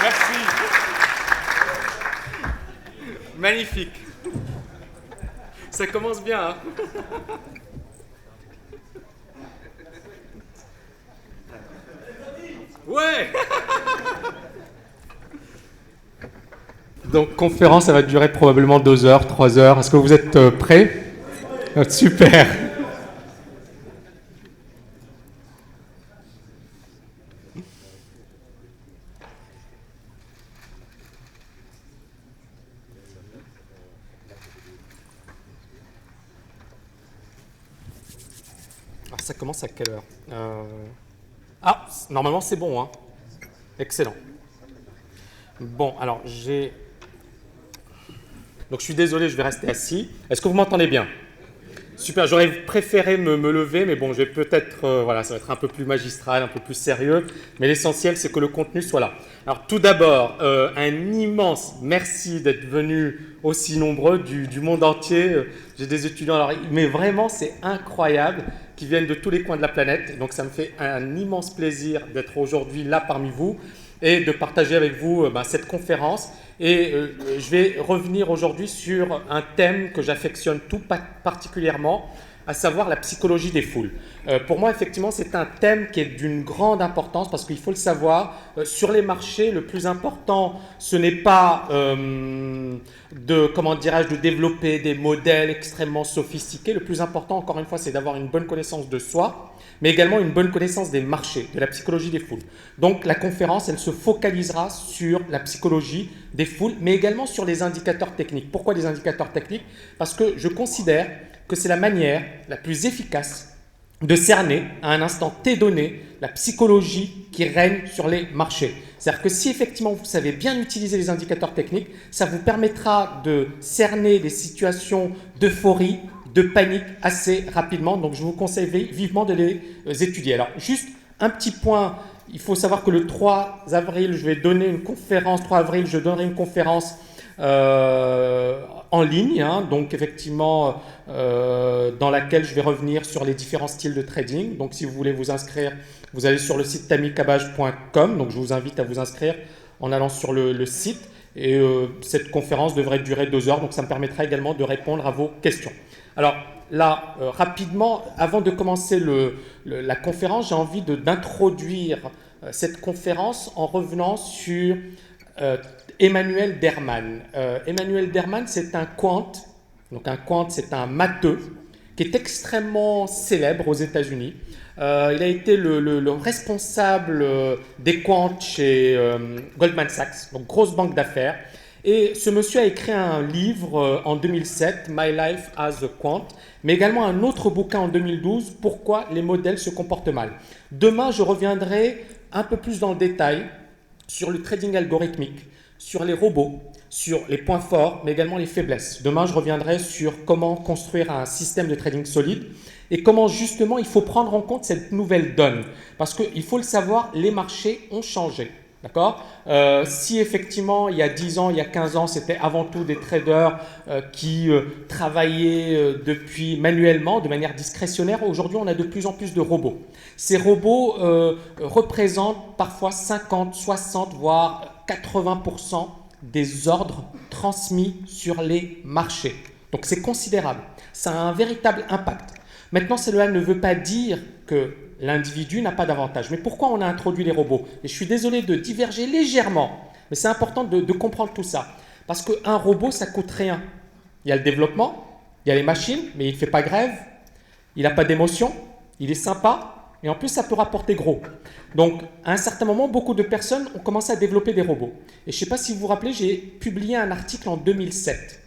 Merci. Magnifique. Ça commence bien, hein? Ouais. Donc, conférence, ça va durer probablement 2 heures, 3 heures. Est-ce que vous êtes prêts? Super. Alors, ça commence à quelle heure? Ah, normalement, c'est bon, hein? Excellent. Bon, alors, Donc, je suis désolé, je vais rester assis. Est-ce que vous m'entendez bien? Super, j'aurais préféré me lever, mais bon, je vais peut-être, voilà, ça va être un peu plus magistral, un peu plus sérieux, mais l'essentiel, c'est que le contenu soit là. Alors, tout d'abord, un immense merci d'être venus aussi nombreux du monde entier. J'ai des étudiants, alors, mais vraiment, c'est incroyable, qui viennent de tous les coins de la planète. Donc, ça me fait un immense plaisir d'être aujourd'hui là parmi vous et de partager avec vous cette conférence. Et je vais revenir aujourd'hui sur un thème que j'affectionne tout particulièrement, à savoir la psychologie des foules. Pour moi, effectivement, c'est un thème qui est d'une grande importance parce qu'il faut le savoir, sur les marchés, le plus important, ce n'est pas de développer des modèles extrêmement sophistiqués. Le plus important, encore une fois, c'est d'avoir une bonne connaissance de soi, mais également une bonne connaissance des marchés, de la psychologie des foules. Donc la conférence, elle se focalisera sur la psychologie des foules, mais également sur les indicateurs techniques. Pourquoi les indicateurs techniques? Parce que je considère que c'est la manière la plus efficace de cerner à un instant T donné la psychologie qui règne sur les marchés. C'est-à-dire que si effectivement vous savez bien utiliser les indicateurs techniques, ça vous permettra de cerner des situations d'euphorie, de panique assez rapidement. Donc je vous conseille vivement de les étudier. Alors juste un petit point, il faut savoir que le 3 avril, je vais donner une conférence, 3 avril, je donnerai une conférence en ligne, hein, donc effectivement dans laquelle je vais revenir sur les différents styles de trading. Donc si vous voulez vous inscrire, vous allez sur le site tamikabaj.com, donc je vous invite à vous inscrire en allant sur le site. Et cette conférence devrait durer 2 heures, donc ça me permettra également de répondre à vos questions. Alors là, rapidement, avant de commencer la conférence, j'ai envie d'introduire cette conférence en revenant sur Emmanuel Derman. Emmanuel Derman, c'est un quant, donc un quant, c'est un matheux qui est extrêmement célèbre aux États-Unis. Il a été le responsable des quants chez Goldman Sachs, donc grosse banque d'affaires. Et ce monsieur a écrit un livre en 2007, My Life as a Quant, mais également un autre bouquin en 2012, Pourquoi les modèles se comportent mal. Demain, je reviendrai un peu plus dans le détail sur le trading algorithmique, sur les robots, sur les points forts, mais également les faiblesses. Demain, je reviendrai sur comment construire un système de trading solide et comment justement il faut prendre en compte cette nouvelle donne. Parce qu'il faut le savoir, les marchés ont changé. D'accord? Si effectivement, il y a 10 ans, il y a 15 ans, c'était avant tout des traders qui travaillaient depuis manuellement, de manière discrétionnaire, aujourd'hui, on a de plus en plus de robots. Ces robots représentent parfois 50, 60, voire 80% des ordres transmis sur les marchés. Donc c'est considérable. Ça a un véritable impact. Maintenant, cela ne veut pas dire que l'individu n'a pas d'avantage. Mais pourquoi on a introduit les robots? Et je suis désolé de diverger légèrement, mais c'est important de comprendre tout ça. Parce qu'un robot, ça coûte rien. Il y a le développement, il y a les machines, mais il ne fait pas grève, il n'a pas d'émotion, il est sympa, et en plus, ça peut rapporter gros. Donc, à un certain moment, beaucoup de personnes ont commencé à développer des robots. Et je ne sais pas si vous vous rappelez, j'ai publié un article en 2007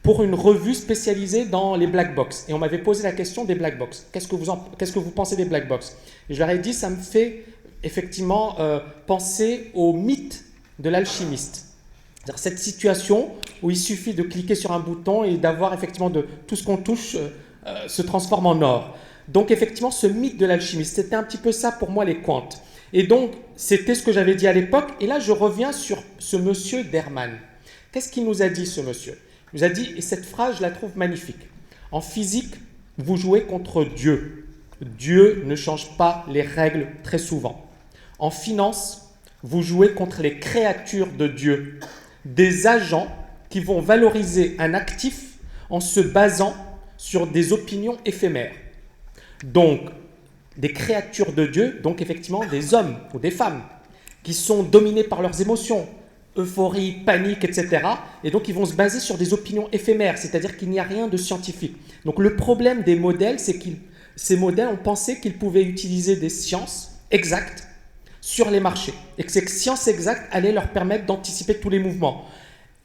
pour une revue spécialisée dans les black box. Et on m'avait posé la question des black box. Qu'est-ce que vous pensez des black box? Et je leur ai dit, ça me fait effectivement penser au mythe de l'alchimiste. C'est-à-dire cette situation où il suffit de cliquer sur un bouton et d'avoir effectivement tout ce qu'on touche se transforme en or. Donc effectivement, ce mythe de l'alchimiste, c'était un petit peu ça pour moi les quants. Et donc, c'était ce que j'avais dit à l'époque. Et là, je reviens sur ce monsieur Derman. Qu'est-ce qu'il nous a dit, ce monsieur? Il nous a dit, et cette phrase, je la trouve magnifique. En physique, vous jouez contre Dieu. Dieu ne change pas les règles très souvent. En finance, vous jouez contre les créatures de Dieu, des agents qui vont valoriser un actif en se basant sur des opinions éphémères. Donc, des créatures de Dieu, donc effectivement des hommes ou des femmes, qui sont dominés par leurs émotions, euphorie, panique, etc. Et donc, ils vont se baser sur des opinions éphémères, c'est-à-dire qu'il n'y a rien de scientifique. Donc, le problème des modèles, c'est que ces modèles ont pensé qu'ils pouvaient utiliser des sciences exactes sur les marchés, et que ces sciences exactes allaient leur permettre d'anticiper tous les mouvements.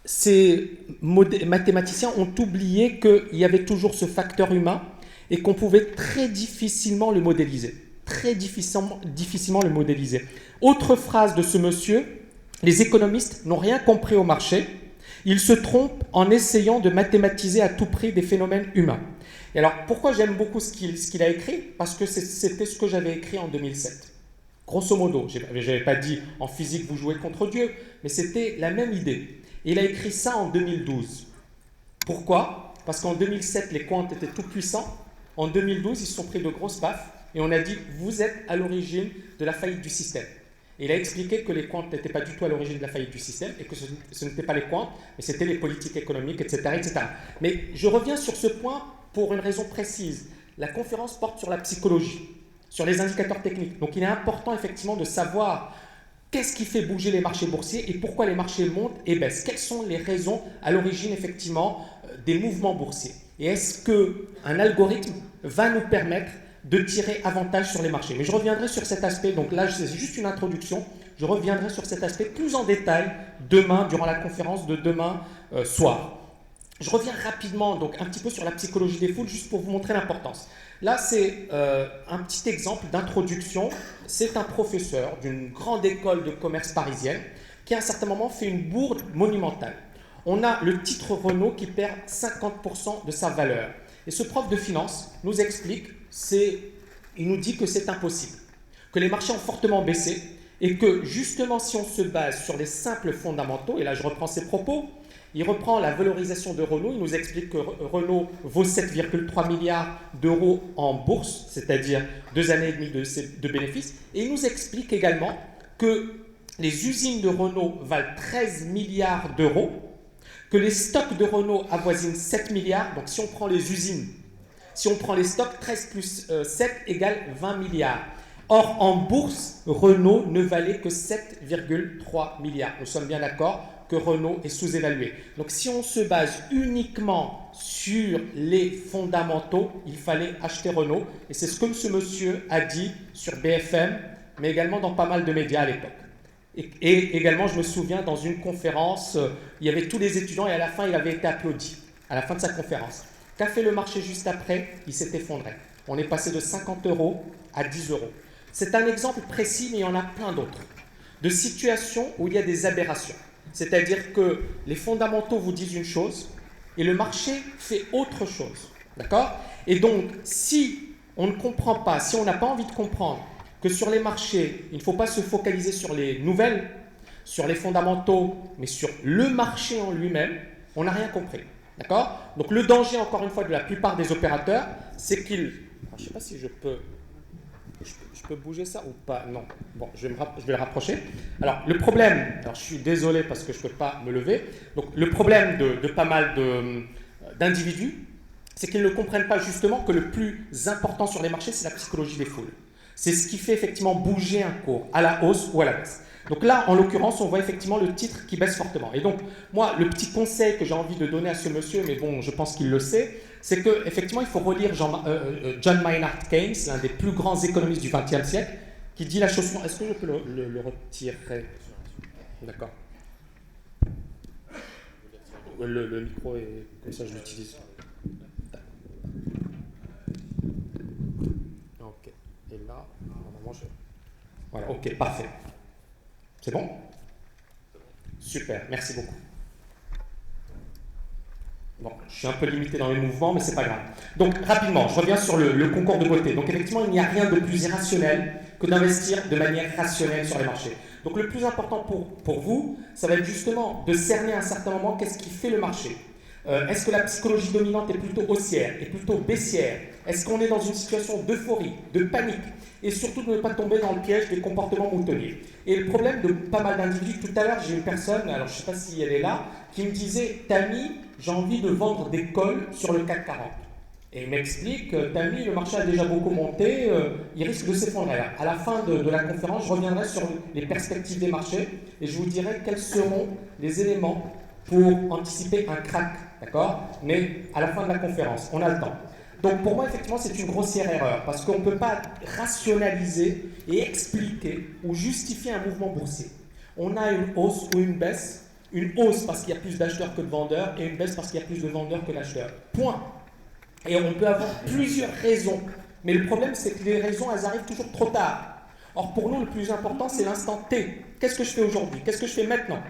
Ces mathématiciens ont oublié qu'il y avait toujours ce facteur humain et qu'on pouvait très difficilement le modéliser. Très difficilement le modéliser. Autre phrase de ce monsieur: les économistes n'ont rien compris au marché, ils se trompent en essayant de mathématiser à tout prix des phénomènes humains. Et alors, pourquoi j'aime beaucoup ce qu'il a écrit? Parce que c'était ce que j'avais écrit en 2007. Grosso modo, je n'avais pas dit en physique vous jouez contre Dieu, mais c'était la même idée. Et il a écrit ça en 2012. Pourquoi? Parce qu'en 2007, les quants étaient tout puissants. En 2012, ils se sont pris de grosses baffes et on a dit vous êtes à l'origine de la faillite du système. Et il a expliqué que les quants n'étaient pas du tout à l'origine de la faillite du système et que ce n'étaient pas les quants, mais c'était les politiques économiques, etc., etc. Mais je reviens sur ce point pour une raison précise. La conférence porte sur la psychologie, sur les indicateurs techniques. Donc il est important effectivement de savoir qu'est-ce qui fait bouger les marchés boursiers et pourquoi les marchés montent et baissent. Quelles sont les raisons à l'origine effectivement des mouvements boursiers? Et est-ce qu'un algorithme va nous permettre de tirer avantage sur les marchés? Mais je reviendrai sur cet aspect, donc là c'est juste une introduction, je reviendrai sur cet aspect plus en détail demain, durant la conférence de demain soir. Je reviens rapidement donc un petit peu sur la psychologie des foules, juste pour vous montrer l'importance. Là, c'est un petit exemple d'introduction. C'est un professeur d'une grande école de commerce parisienne qui, à un certain moment, fait une bourde monumentale. On a le titre Renault qui perd 50% de sa valeur. Et ce prof de finance nous explique, il nous dit que c'est impossible, que les marchés ont fortement baissé et que, justement, si on se base sur les simples fondamentaux, et là, je reprends ses propos, il reprend la valorisation de Renault, il nous explique que Renault vaut 7,3 milliards d'euros en bourse, c'est-à-dire 2 années et demie de bénéfices, et il nous explique également que les usines de Renault valent 13 milliards d'euros, que les stocks de Renault avoisinent 7 milliards, donc si on prend les usines, si on prend les stocks, 13 plus 7 égale 20 milliards. Or, en bourse, Renault ne valait que 7,3 milliards. Nous sommes bien d'accord que Renault est sous-évalué. Donc si on se base uniquement sur les fondamentaux, il fallait acheter Renault. Et c'est ce que ce monsieur a dit sur BFM, mais également dans pas mal de médias à l'époque. Et également, je me souviens, dans une conférence, il y avait tous les étudiants et à la fin, il avait été applaudi, à la fin de sa conférence. Qu'a fait le marché juste après? Il s'est effondré. On est passé de 50 € à 10 €. C'est un exemple précis, mais il y en a plein d'autres, de situations où il y a des aberrations. C'est-à-dire que les fondamentaux vous disent une chose et le marché fait autre chose. D'accord? Et donc, si on ne comprend pas, si on n'a pas envie de comprendre que sur les marchés, il ne faut pas se focaliser sur les nouvelles, sur les fondamentaux, mais sur le marché en lui-même, on n'a rien compris. D'accord? Donc le danger, encore une fois, de la plupart des opérateurs, c'est qu'ils... Je ne sais pas si je peux bouger ça ou pas? Non. Bon, je vais le rapprocher. Alors, le problème, alors je suis désolé parce que je ne peux pas me lever. Donc, le problème de pas mal d'individus, c'est qu'ils ne comprennent pas justement que le plus important sur les marchés, c'est la psychologie des foules. C'est ce qui fait effectivement bouger un cours, à la hausse ou à la baisse. Donc là, en l'occurrence, on voit effectivement le titre qui baisse fortement. Et donc, moi, le petit conseil que j'ai envie de donner à ce monsieur, mais bon, je pense qu'il le sait, c'est qu'effectivement, il faut relire John Maynard Keynes, l'un des plus grands économistes du XXe siècle, qui dit la chose suivante. Est-ce que je peux le retirer? D'accord. Le micro est comme ça, je l'utilise. Ok. Et là, normalement, voilà, ok, parfait. C'est bon? Super, merci beaucoup. Bon, je suis un peu limité dans les mouvements, mais c'est pas grave. Donc, rapidement, je reviens sur le concours de beauté. Donc, effectivement, il n'y a rien de plus irrationnel que d'investir de manière rationnelle sur les marchés. Donc, le plus important pour vous, ça va être justement de cerner à un certain moment qu'est-ce qui fait le marché. Est-ce que la psychologie dominante est plutôt haussière, est plutôt baissière? Est-ce qu'on est dans une situation d'euphorie, de panique, et surtout de ne pas tomber dans le piège des comportements moutonniers. Et le problème de pas mal d'individus, tout à l'heure j'ai une personne, alors je ne sais pas si elle est là, qui me disait « Tammy, j'ai envie de vendre des cols sur le CAC 40 ». Et il m'explique « Tammy, le marché a déjà beaucoup monté, il risque de s'effondrer ». À la fin de la conférence, je reviendrai sur les perspectives des marchés et je vous dirai quels seront les éléments pour anticiper un crack, d'accord? Mais à la fin de la conférence, on a le temps. Donc pour moi, effectivement, c'est une grossière erreur, parce qu'on ne peut pas rationaliser et expliquer ou justifier un mouvement boursier. On a une hausse ou une baisse, une hausse parce qu'il y a plus d'acheteurs que de vendeurs, et une baisse parce qu'il y a plus de vendeurs que d'acheteurs. Point. Et on peut avoir plusieurs raisons, mais le problème, c'est que les raisons, elles arrivent toujours trop tard. Or, pour nous, le plus important, c'est l'instant T. Qu'est-ce que je fais aujourd'hui? Qu'est-ce que je fais maintenant?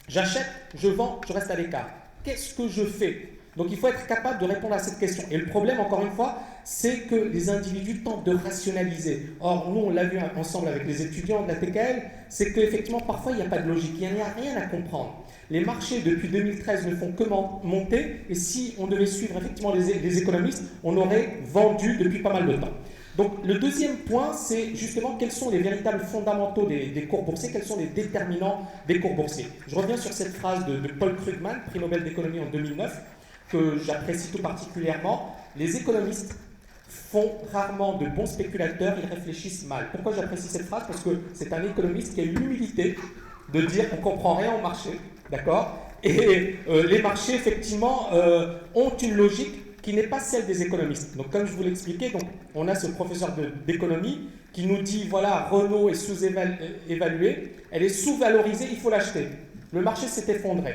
J'achète, je vends, je reste à l'écart. Qu'est-ce que je fais? Donc il faut être capable de répondre à cette question. Et le problème, encore une fois, c'est que les individus tentent de rationaliser. Or, nous, on l'a vu ensemble avec les étudiants de la TKL, c'est qu'effectivement, parfois, il n'y a pas de logique, il n'y a rien à comprendre. Les marchés, depuis 2013, ne font que monter, et si on devait suivre effectivement les économistes, on aurait vendu depuis pas mal de temps. Donc le deuxième point, c'est justement quels sont les véritables fondamentaux des cours boursiers, quels sont les déterminants des cours boursiers. Je reviens sur cette phrase de Paul Krugman, prix Nobel d'économie en 2009, que j'apprécie tout particulièrement. Les économistes font rarement de bons spéculateurs, ils réfléchissent mal. Pourquoi j'apprécie cette phrase? Parce que c'est un économiste qui a eu l'humilité de dire qu'on ne comprend rien au marché, d'accord? Et les marchés, effectivement, ont une logique qui n'est pas celle des économistes. Donc, comme je vous l'expliquais, on a ce professeur d'économie qui nous dit, voilà, Renault est sous-évaluée, elle est sous-valorisée, il faut l'acheter. Le marché s'est effondré.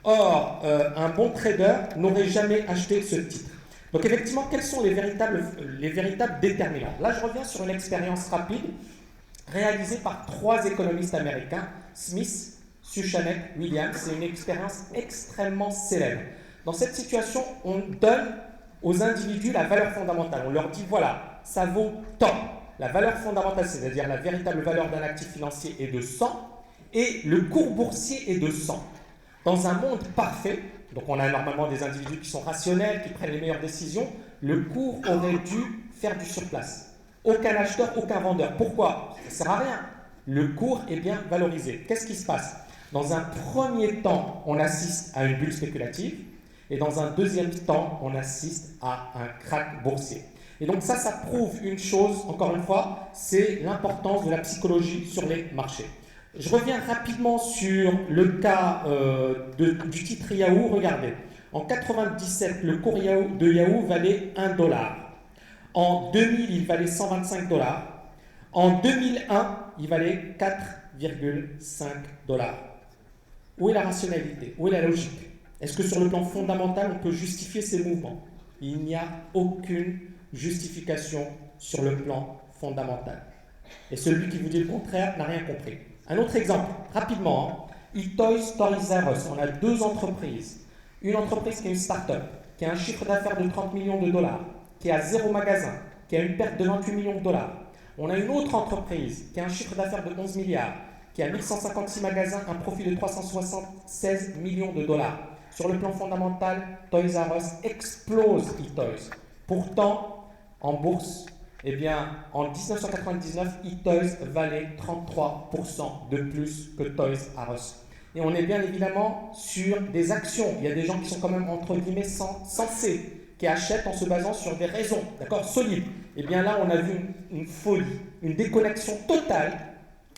Or, un bon trader n'aurait jamais acheté ce titre. Donc effectivement, quels sont les véritables déterminants? Là, je reviens sur une expérience rapide réalisée par 3 économistes américains, Smith, Suchanek, Williams. C'est une expérience extrêmement célèbre. Dans cette situation, on donne aux individus la valeur fondamentale. On leur dit, voilà, ça vaut tant. La valeur fondamentale, c'est-à-dire la véritable valeur d'un actif financier, est de 100 et le cours boursier est de 100. Dans un monde parfait, donc on a normalement des individus qui sont rationnels, qui prennent les meilleures décisions, le cours aurait dû faire du surplace. Aucun acheteur, aucun vendeur. Pourquoi? Ça ne sert à rien. Le cours est bien valorisé. Qu'est-ce qui se passe? Dans un premier temps, on assiste à une bulle spéculative, et dans un deuxième temps, on assiste à un krach boursier. Et donc ça prouve une chose, encore une fois, c'est l'importance de la psychologie sur les marchés. Je reviens rapidement sur le cas du titre Yahoo. Regardez, en 1997, le cours de Yahoo valait 1 dollar. En 2000, il valait 125 dollars. En 2001, il valait 4,5 dollars. Où est la rationalité? Où est la logique? Est-ce que sur le plan fondamental, on peut justifier ces mouvements? Il n'y a aucune justification sur le plan fondamental. Et celui qui vous dit le contraire n'a rien compris. Un autre exemple, rapidement, eToys, Toys R Us. On a 2 entreprises. Une entreprise qui est une start-up, qui a un chiffre d'affaires de 30 millions de dollars, qui a 0 magasin, qui a une perte de 28 millions de dollars. On a une autre entreprise qui a un chiffre d'affaires de 11 milliards, qui a 1156 magasins, un profit de 376 millions de dollars. Sur le plan fondamental, Toys R Us explose eToys. Pourtant, en bourse, eh bien, en 1999, eToys valait 33% de plus que Toys R Us. Et on est bien évidemment sur des actions. Il y a des gens qui sont quand même, entre guillemets, sensés, qui achètent en se basant sur des raisons, d'accord, solides. Et bien là, on a vu une folie, une déconnexion totale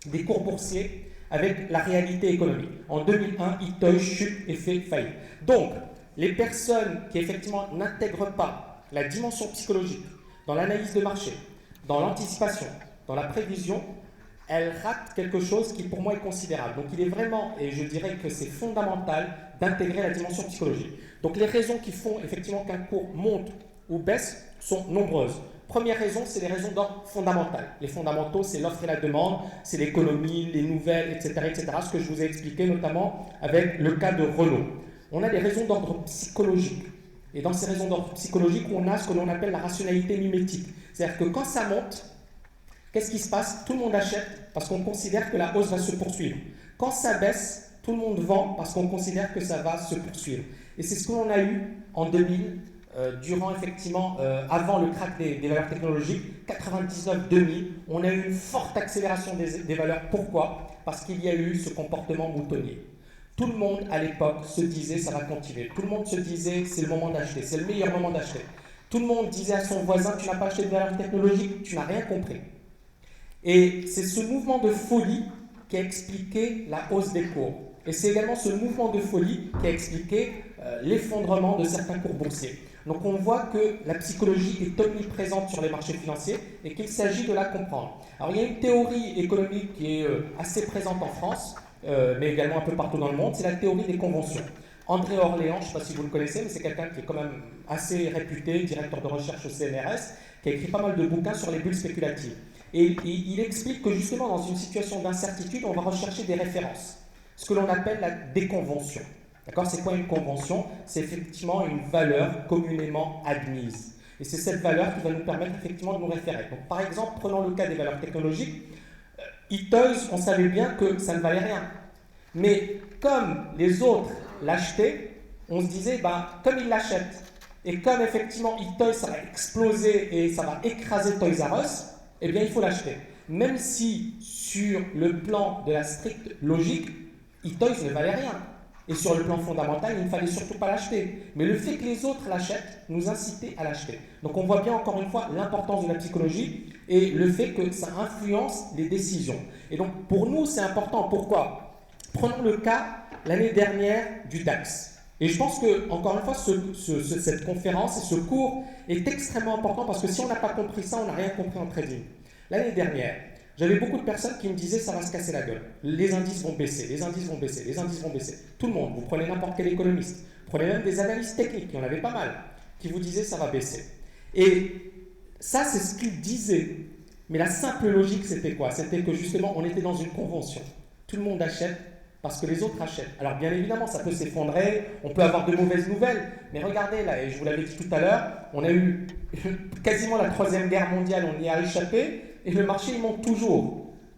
des cours boursiers avec la réalité économique. En 2001, eToys chute et fait faillite. Donc, les personnes qui effectivement n'intègrent pas la dimension psychologique dans l'analyse de marché, dans l'anticipation, dans la prévision, elles ratent quelque chose qui pour moi est considérable. Donc il est vraiment, et je dirais que c'est fondamental, d'intégrer la dimension psychologique. Donc les raisons qui font effectivement qu'un cours monte ou baisse sont nombreuses. Première raison, c'est les raisons d'ordre fondamental. Les fondamentaux, c'est l'offre et la demande, c'est l'économie, les nouvelles, etc., etc., ce que je vous ai expliqué notamment avec le cas de Renault. On a des raisons d'ordre psychologique. Et dans ces raisons d'ordre psychologique, on a ce que l'on appelle la rationalité mimétique. C'est-à-dire que quand ça monte, qu'est-ce qui se passe? Tout le monde achète parce qu'on considère que la hausse va se poursuivre. Quand ça baisse, tout le monde vend parce qu'on considère que ça va se poursuivre. Et c'est ce que l'on a eu en 2000, durant effectivement, avant le crack des valeurs technologiques, 99-2000, on a eu une forte accélération des valeurs. Pourquoi? Parce qu'il y a eu ce comportement moutonnier. Tout le monde à l'époque se disait ça va continuer. Tout le monde se disait c'est le moment d'acheter, c'est le meilleur moment d'acheter. Tout le monde disait à son voisin tu n'as pas acheté de valeurs technologiques, tu n'as rien compris. Et c'est ce mouvement de folie qui a expliqué la hausse des cours. Et c'est également ce mouvement de folie qui a expliqué l'effondrement de certains cours boursiers. Donc on voit que la psychologie est omniprésente sur les marchés financiers et qu'il s'agit de la comprendre. Alors il y a une théorie économique qui est assez présente en France, mais également un peu partout dans le monde, c'est la théorie des conventions. André Orléans, je ne sais pas si vous le connaissez, mais c'est quelqu'un qui est quand même assez réputé, directeur de recherche au CNRS, qui a écrit pas mal de bouquins sur les bulles spéculatives. Et il explique que justement dans une situation d'incertitude, on va rechercher des références, ce que l'on appelle la déconvention. D'accord? C'est quoi une convention? C'est effectivement une valeur communément admise. Et c'est cette valeur qui va nous permettre effectivement de nous référer. Donc, par exemple, prenons le cas des valeurs technologiques. eToys, on savait bien que ça ne valait rien. Mais comme les autres l'achetaient, on se disait, comme ils l'achètent, et comme effectivement eToys, ça va exploser et ça va écraser Toys R Us, eh bien il faut l'acheter. Même si sur le plan de la stricte logique, eToys ne valait rien. Et sur le plan fondamental, il ne fallait surtout pas l'acheter. Mais le fait que les autres l'achètent nous incitait à l'acheter. Donc on voit bien encore une fois l'importance de la psychologie et le fait que ça influence les décisions. Et donc pour nous, c'est important. Pourquoi? Prenons le cas l'année dernière du DAX. Et je pense que, encore une fois, cette conférence et ce cours est extrêmement important parce que si on n'a pas compris ça, on n'a rien compris en trading. L'année dernière, j'avais beaucoup de personnes qui me disaient ça va se casser la gueule. Les indices vont baisser, les indices vont baisser, les indices vont baisser. Tout le monde, vous prenez n'importe quel économiste, prenez même des analystes techniques, il y en avait pas mal, qui vous disaient ça va baisser. Et ça, c'est ce qu'ils disaient. Mais la simple logique, c'était quoi? C'était que justement, on était dans une convention. Tout le monde achète parce que les autres achètent. Alors bien évidemment, ça peut s'effondrer, on peut avoir de mauvaises nouvelles, mais regardez là, et je vous l'avais dit tout à l'heure, on a eu quasiment la Troisième Guerre mondiale, on y a échappé, et le marché il monte toujours.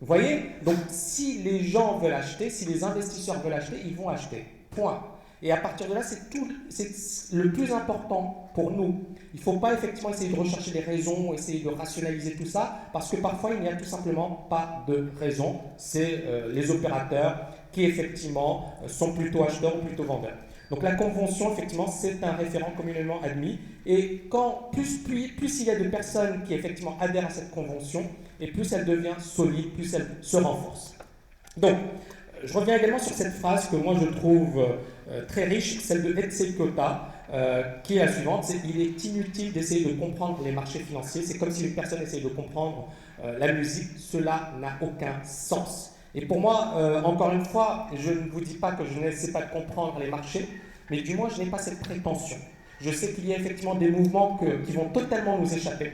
Vous voyez? Donc si les gens veulent acheter, si les investisseurs veulent acheter, ils vont acheter. Point. Et à partir de là, c'est le plus important pour nous. Il ne faut pas effectivement essayer de rechercher des raisons, essayer de rationaliser tout ça, parce que parfois il n'y a tout simplement pas de raison. C'est les opérateurs qui effectivement sont plutôt acheteurs ou plutôt vendeurs. Donc la convention, effectivement, c'est un référent communément admis. Et quand plus il y a de personnes qui effectivement adhèrent à cette convention, et plus elle devient solide, plus elle se renforce. Donc, je reviens également sur cette phrase que moi je trouve très riche, celle de Etsy Kota, qui est la suivante, c'est « Il est inutile d'essayer de comprendre les marchés financiers, c'est comme si une personne essayait de comprendre la musique, cela n'a aucun sens ». Et pour moi, encore une fois, je ne vous dis pas que je n'essaie pas de comprendre les marchés, mais du moins je n'ai pas cette prétention. Je sais qu'il y a effectivement des mouvements qui vont totalement nous échapper,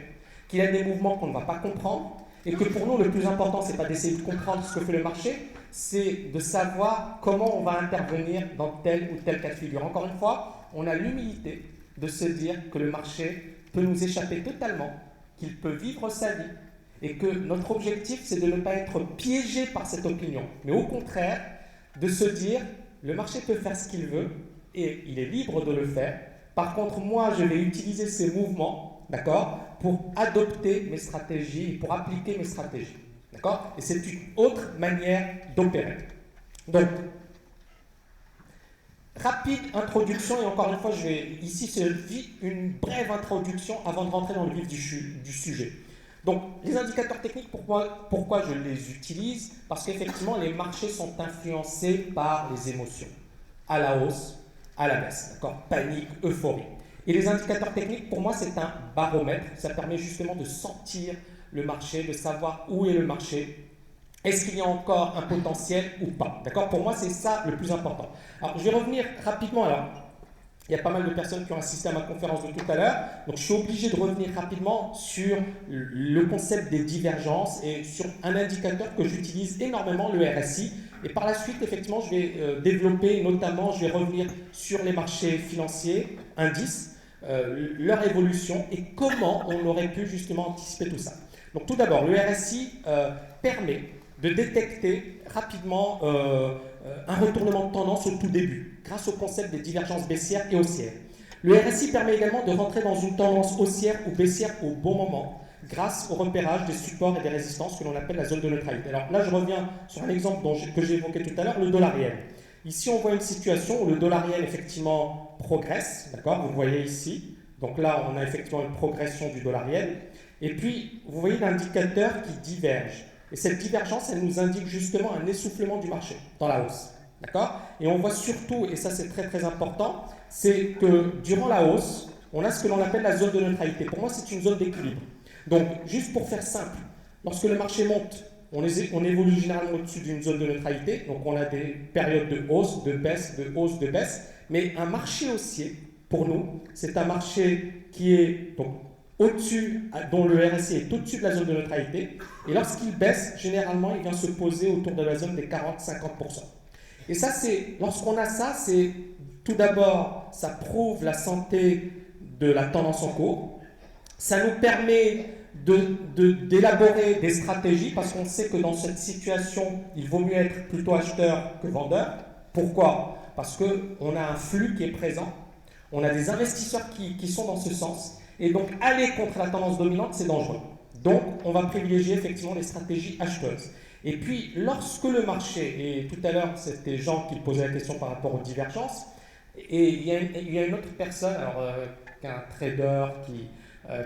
qu'il y a des mouvements qu'on ne va pas comprendre, et que pour nous, le plus important, ce n'est pas d'essayer de comprendre ce que fait le marché, c'est de savoir comment on va intervenir dans tel ou tel cas de figure. Encore une fois, on a l'humilité de se dire que le marché peut nous échapper totalement, qu'il peut vivre sa vie, et que notre objectif, c'est de ne pas être piégé par cette opinion, mais au contraire, de se dire, le marché peut faire ce qu'il veut, et il est libre de le faire. Par contre, moi, je vais utiliser ces mouvements, d'accord, pour adopter mes stratégies, pour appliquer mes stratégies. D'accord? Et c'est une autre manière d'opérer. Donc, rapide introduction, et encore une fois, ici, c'est une brève introduction avant de rentrer dans le vif du sujet. Donc, les indicateurs techniques, pourquoi je les utilise? Parce qu'effectivement, les marchés sont influencés par les émotions, à la hausse, à la baisse, d'accord? Panique, euphorie. Et les indicateurs techniques, pour moi, c'est un baromètre. Ça permet justement de sentir le marché, de savoir où est le marché. Est-ce qu'il y a encore un potentiel ou pas? D'accord? Pour moi, c'est ça le plus important. Alors, je vais revenir rapidement. Alors, il y a pas mal de personnes qui ont assisté à ma conférence de tout à l'heure. Donc, je suis obligé de revenir rapidement sur le concept des divergences et sur un indicateur que j'utilise énormément, le RSI. Et par la suite, effectivement, je vais développer, notamment, je vais revenir sur les marchés financiers, indices, leur évolution et comment on aurait pu justement anticiper tout ça. Donc tout d'abord, le RSI permet de détecter rapidement un retournement de tendance au tout début, grâce au concept des divergences baissières et haussières. Le RSI permet également de rentrer dans une tendance haussière ou baissière au bon moment, grâce au repérage des supports et des résistances que l'on appelle la zone de neutralité. Alors là, je reviens sur un exemple que j'ai évoqué tout à l'heure, le dollar yen. Ici, on voit une situation où le dollar yen, effectivement, progresse, d'accord? Vous le voyez ici. Donc là, on a effectivement une progression du dollar yen. Et puis, vous voyez l'indicateur qui diverge. Et cette divergence, elle nous indique justement un essoufflement du marché dans la hausse. D'accord? Et on voit surtout, et ça c'est très très important, c'est que durant la hausse, on a ce que l'on appelle la zone de neutralité. Pour moi, c'est une zone d'équilibre. Donc, juste pour faire simple, lorsque le marché monte, on évolue généralement au-dessus d'une zone de neutralité. Donc, on a des périodes de hausse, de baisse, de hausse, de baisse. Mais un marché haussier, pour nous, c'est un marché qui est donc au-dessus, dont le RSI est au-dessus de la zone de neutralité. Et lorsqu'il baisse, généralement, il vient se poser autour de la zone des 40-50%. Et ça, lorsqu'on a ça, c'est tout d'abord, ça prouve la santé de la tendance en cours. Ça nous permet d'élaborer des stratégies parce qu'on sait que dans cette situation, il vaut mieux être plutôt acheteur que vendeur. Pourquoi? Parce qu'on a un flux qui est présent, on a des investisseurs qui sont dans ce sens, et donc aller contre la tendance dominante, c'est dangereux. Donc, on va privilégier effectivement les stratégies acheteuses. Et puis, lorsque le marché, et tout à l'heure, c'était Jean qui posait la question par rapport aux divergences, et il y a une autre personne, un trader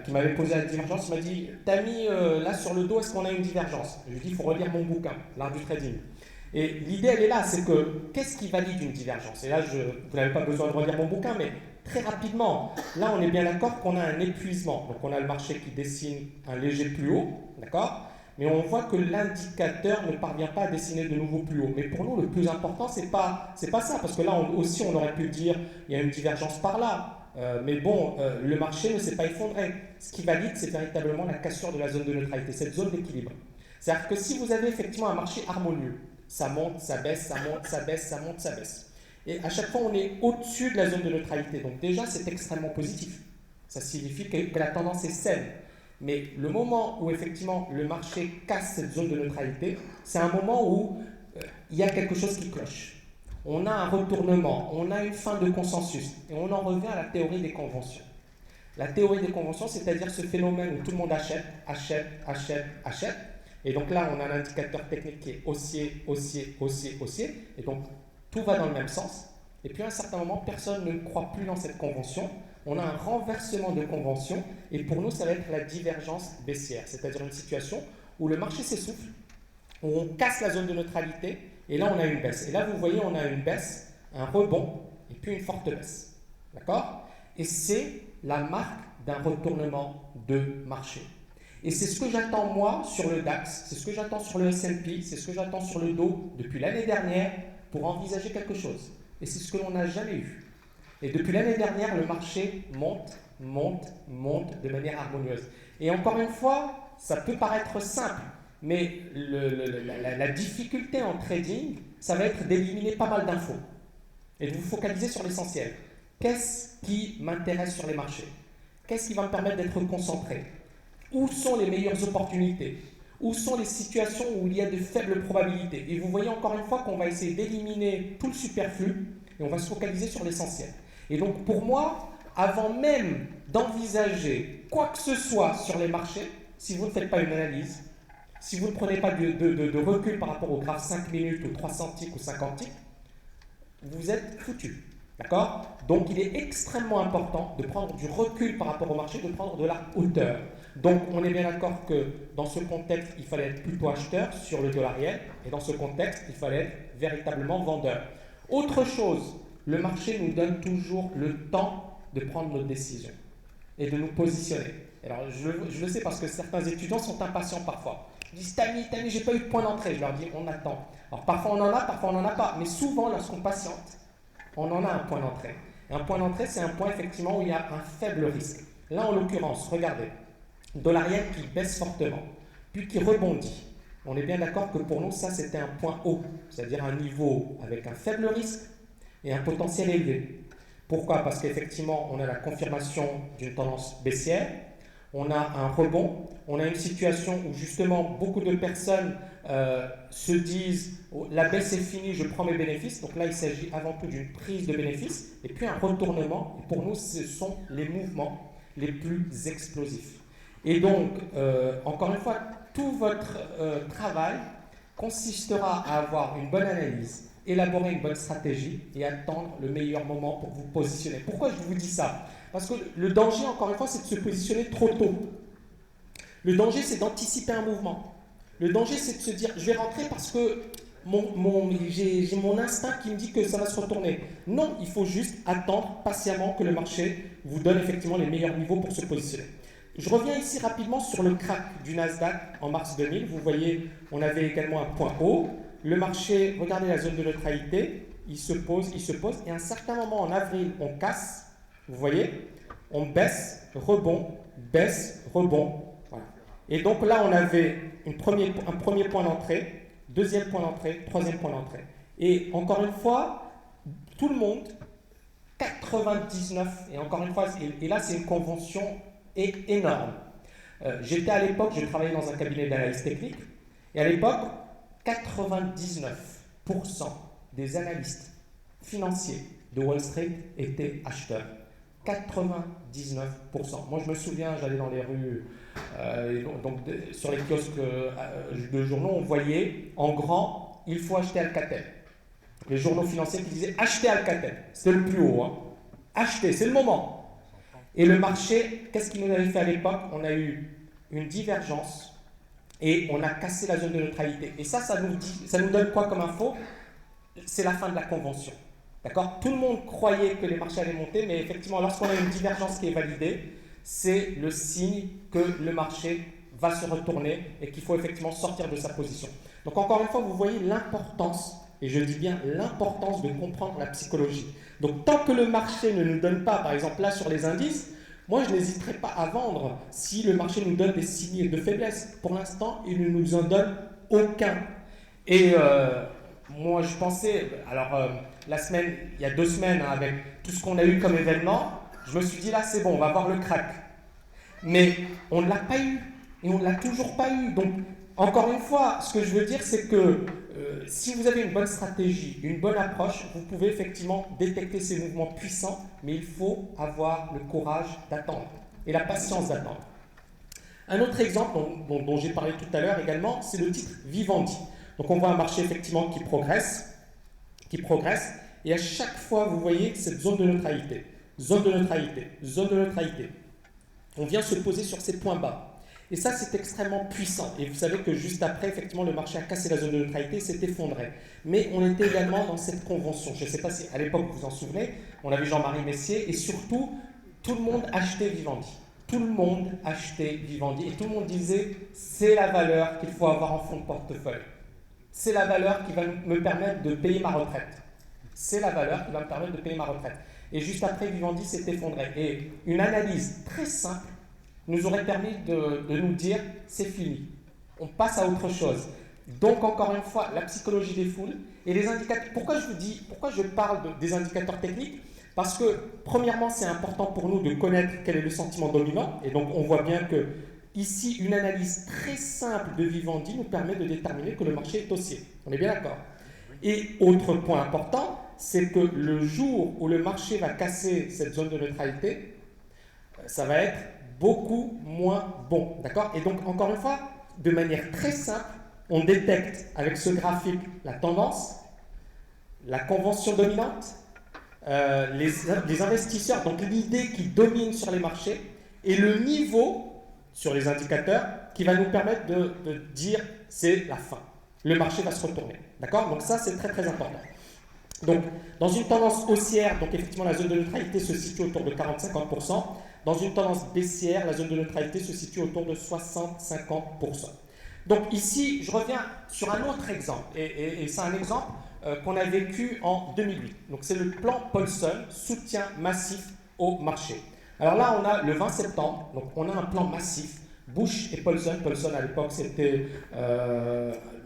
qui m'avait posé la divergence, il m'a dit « T'as mis là sur le dos, est-ce qu'on a une divergence ?» Je lui ai dit « Il faut relire mon bouquin, L'art du trading ». Et l'idée, elle est là, c'est que qu'est-ce qui valide une divergence? Et là, vous n'avez pas besoin de relire mon bouquin, mais très rapidement, là, on est bien d'accord qu'on a un épuisement. Donc, on a le marché qui dessine un léger plus haut, d'accord? Mais on voit que l'indicateur ne parvient pas à dessiner de nouveau plus haut. Mais pour nous, le plus important, c'est pas ça, parce que là aussi, on aurait pu dire il y a une divergence par là. Mais bon, le marché ne s'est pas effondré. Ce qui valide, c'est véritablement la cassure de la zone de neutralité, cette zone d'équilibre. C'est-à-dire que si vous avez effectivement un marché harmonieux, ça monte, ça baisse, ça monte, ça baisse, ça monte, ça baisse. Et à chaque fois, on est au-dessus de la zone de neutralité. Donc déjà, c'est extrêmement positif. Ça signifie que la tendance est saine. Mais le moment où effectivement le marché casse cette zone de neutralité, c'est un moment où il y a quelque chose qui cloche. On a un retournement, on a une fin de consensus. Et on en revient à la théorie des conventions. La théorie des conventions, c'est-à-dire ce phénomène où tout le monde achète, achète, achète, achète. Et donc là, on a un indicateur technique qui est haussier, haussier, haussier, haussier. Et donc, tout va dans le même sens. Et puis à un certain moment, personne ne croit plus dans cette convention. On a un renversement de convention. Et pour nous, ça va être la divergence baissière. C'est-à-dire une situation où le marché s'essouffle, où on casse la zone de neutralité. Et là, on a une baisse. Et là, vous voyez, on a une baisse, un rebond, et puis une forte baisse. D'accord? Et c'est la marque d'un retournement de marché. Et c'est ce que j'attends moi sur le DAX, c'est ce que j'attends sur le S&P, c'est ce que j'attends sur le Dow depuis l'année dernière pour envisager quelque chose. Et c'est ce que l'on n'a jamais eu. Et depuis l'année dernière, le marché monte, monte, monte de manière harmonieuse. Et encore une fois, ça peut paraître simple, mais la difficulté en trading, ça va être d'éliminer pas mal d'infos et de vous focaliser sur l'essentiel. Qu'est-ce qui m'intéresse sur les marchés? Qu'est-ce qui va me permettre d'être concentré? Où sont les meilleures opportunités? Où sont les situations où il y a de faibles probabilités? Et vous voyez encore une fois qu'on va essayer d'éliminer tout le superflu et on va se focaliser sur l'essentiel. Et donc pour moi, avant même d'envisager quoi que ce soit sur les marchés, si vous ne faites pas une analyse, si vous ne prenez pas de recul par rapport au graphe 5 minutes, ou 300 ticks ou 50 ticks, vous êtes foutu. D'accord? Donc il est extrêmement important de prendre du recul par rapport au marché, de prendre de la hauteur. Donc on est bien d'accord que dans ce contexte, il fallait être plutôt acheteur sur le dollar yen, et dans ce contexte, il fallait être véritablement vendeur. Autre chose, le marché nous donne toujours le temps de prendre nos décisions et de nous positionner. Alors je le sais parce que certains étudiants sont impatients parfois. Ils disent Tami, j'ai pas eu de point d'entrée. Je leur dis on attend. Alors parfois on en a, parfois on n'en a pas. Mais souvent lorsqu'on patiente, on en a un point d'entrée. Et un point d'entrée, c'est un point effectivement où il y a un faible risque. Là, en l'occurrence, regardez, dollar yen qui baisse fortement, puis qui rebondit. On est bien d'accord que pour nous, ça, c'était un point haut, c'est-à-dire un niveau avec un faible risque et un potentiel élevé. Pourquoi? Parce qu'effectivement, on a la confirmation d'une tendance baissière, on a un rebond, on a une situation où justement beaucoup de personnes se disent oh, la baisse est finie, je prends mes bénéfices. Donc là, il s'agit avant tout d'une prise de bénéfices et puis un retournement. Et pour nous, ce sont les mouvements les plus explosifs. Et donc, encore une fois, tout votre travail consistera à avoir une bonne analyse, élaborer une bonne stratégie et attendre le meilleur moment pour vous positionner. Pourquoi je vous dis ça? Parce que le danger, encore une fois, c'est de se positionner trop tôt. Le danger, c'est d'anticiper un mouvement. Le danger, c'est de se dire, je vais rentrer parce que j'ai mon instinct qui me dit que ça va se retourner. Non, il faut juste attendre patiemment que le marché vous donne effectivement les meilleurs niveaux pour se positionner. Je reviens ici rapidement sur le crack du Nasdaq en mars 2000. Vous voyez, on avait également un point haut. Le marché, regardez la zone de neutralité, il se pose, et à un certain moment en avril, on casse. Vous voyez, on baisse, rebond, baisse, rebond. Voilà. Et donc là, on avait un premier point d'entrée, deuxième point d'entrée, troisième point d'entrée. Et encore une fois, tout le monde, 99, et encore une fois, et là c'est une convention énorme. J'étais à l'époque, je travaillais dans un cabinet d'analyse technique, et à l'époque, 99% des analystes financiers de Wall Street étaient acheteurs. 99%. Moi, je me souviens, j'allais dans les rues, donc sur les kiosques de journaux, on voyait en grand, il faut acheter Alcatel. Les journaux financiers qui disaient acheter Alcatel. C'était le plus haut. Hein. Acheter, c'est le moment. Et le marché, qu'est-ce qu'il nous avait fait à l'époque? On a eu une divergence et on a cassé la zone de neutralité. Et ça nous donne quoi comme info? C'est la fin de la convention. D'accord? Tout le monde croyait que les marchés allaient monter, mais effectivement, lorsqu'on a une divergence qui est validée, c'est le signe que le marché va se retourner et qu'il faut effectivement sortir de sa position. Donc encore une fois, vous voyez l'importance, et je dis bien l'importance de comprendre la psychologie. Donc tant que le marché ne nous donne pas, par exemple là sur les indices, moi je n'hésiterai pas à vendre si le marché nous donne des signes de faiblesse. Pour l'instant, il ne nous en donne aucun. Et moi je pensais, alors il y a 2 semaines, hein, avec tout ce qu'on a eu comme événement, je me suis dit là c'est bon, on va voir le crack. Mais on ne l'a pas eu, et on ne l'a toujours pas eu. Donc encore une fois, ce que je veux dire c'est que si vous avez une bonne stratégie, une bonne approche, vous pouvez effectivement détecter ces mouvements puissants, mais il faut avoir le courage d'attendre et la patience d'attendre. Un autre exemple dont j'ai parlé tout à l'heure également, c'est le titre Vivendi. Donc on voit un marché effectivement qui progresse, et à chaque fois vous voyez cette zone de neutralité, zone de neutralité, zone de neutralité. On vient se poser sur ces points bas. Et ça, c'est extrêmement puissant. Et vous savez que juste après, effectivement, le marché a cassé la zone de neutralité et s'est effondré. Mais on était également dans cette convention. Je ne sais pas si à l'époque vous vous en souvenez, on avait Jean-Marie Messier et surtout, tout le monde achetait Vivendi. Tout le monde achetait Vivendi et tout le monde disait c'est la valeur qu'il faut avoir en fonds de portefeuille. C'est la valeur qui va me permettre de payer ma retraite. C'est la valeur qui va me permettre de payer ma retraite. Et juste après, Vivendi s'est effondré. Et une analyse très simple nous aurait permis de nous dire c'est fini, on passe à autre chose. Donc encore une fois, la psychologie des foules et les indicateurs. Pourquoi je parle des indicateurs techniques? Parce que premièrement, c'est important pour nous de connaître quel est le sentiment dominant, et donc on voit bien que ici, une analyse très simple de Vivendi nous permet de déterminer que le marché est haussier. On est bien d'accord? Et autre point important, c'est que le jour où le marché va casser cette zone de neutralité, ça va être beaucoup moins bon, d'accord? Et donc, encore une fois, de manière très simple, on détecte avec ce graphique la tendance, la convention dominante, les investisseurs, donc l'idée qui domine sur les marchés, et le niveau sur les indicateurs qui va nous permettre de dire c'est la fin. Le marché va se retourner, d'accord? Donc ça, c'est très très important. Donc, dans une tendance haussière, donc effectivement, la zone de neutralité se situe autour de 40-50%. Dans une tendance baissière, la zone de neutralité se situe autour de 60-50%. Donc ici, je reviens sur un autre exemple, et c'est un exemple qu'on a vécu en 2008. Donc c'est le plan Paulson, soutien massif au marché. Alors là, on a le 20 septembre, donc on a un plan massif. Bush et Paulson, à l'époque c'était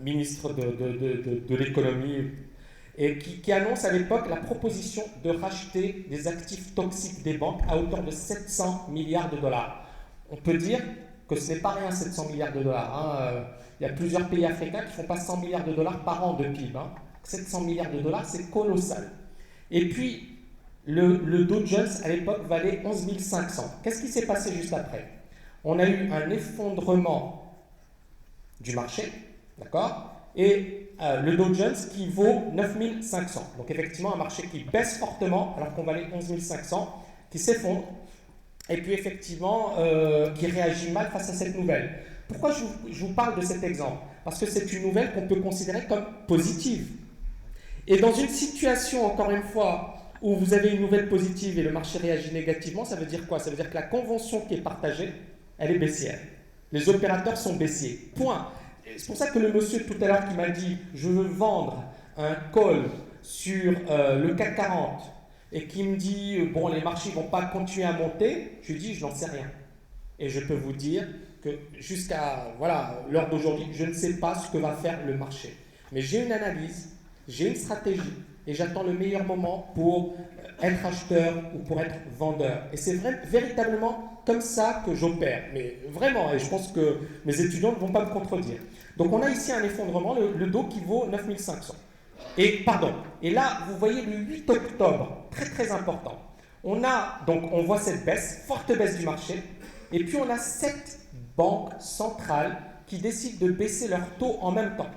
ministre de l'économie, et qui annonce à l'époque la proposition de racheter des actifs toxiques des banques à hauteur de 700 milliards de dollars. On peut dire que ce n'est pas rien 700 milliards de dollars. Hein. Il y a plusieurs pays africains qui font pas 100 milliards de dollars par an de PIB. Hein. 700 milliards de dollars, c'est colossal. Et puis, le Dow Jones, à l'époque, valait 11 500. Qu'est-ce qui s'est passé juste après? On a eu un effondrement du marché, d'accord? Et le Dow Jones qui vaut 9 500. Donc effectivement, un marché qui baisse fortement, alors qu'on valait 11 500, qui s'effondre, et puis effectivement, qui réagit mal face à cette nouvelle. Pourquoi je vous parle de cet exemple? Parce que c'est une nouvelle qu'on peut considérer comme positive. Et dans une situation, encore une fois, où vous avez une nouvelle positive et le marché réagit négativement, ça veut dire quoi? Ça veut dire que la convention qui est partagée, elle est baissière. Les opérateurs sont baissiers. Point. C'est pour ça que le monsieur tout à l'heure qui m'a dit « je veux vendre un call sur le CAC 40 » et qui me dit « bon, les marchés ne vont pas continuer à monter », je lui dis « je n'en sais rien ». Et je peux vous dire que jusqu'à l'heure d'aujourd'hui, je ne sais pas ce que va faire le marché. Mais j'ai une analyse, j'ai une stratégie et j'attends le meilleur moment pour être acheteur ou pour être vendeur. Et c'est véritablement comme ça que j'opère. Mais vraiment, et je pense que mes étudiants ne vont pas me contredire. Donc on a ici un effondrement, le Dow qui vaut 9 500. Et là, vous voyez le 8 octobre, très très important. On voit cette baisse, forte baisse du marché, et puis on a 7 banques centrales qui décident de baisser leurs taux en même temps.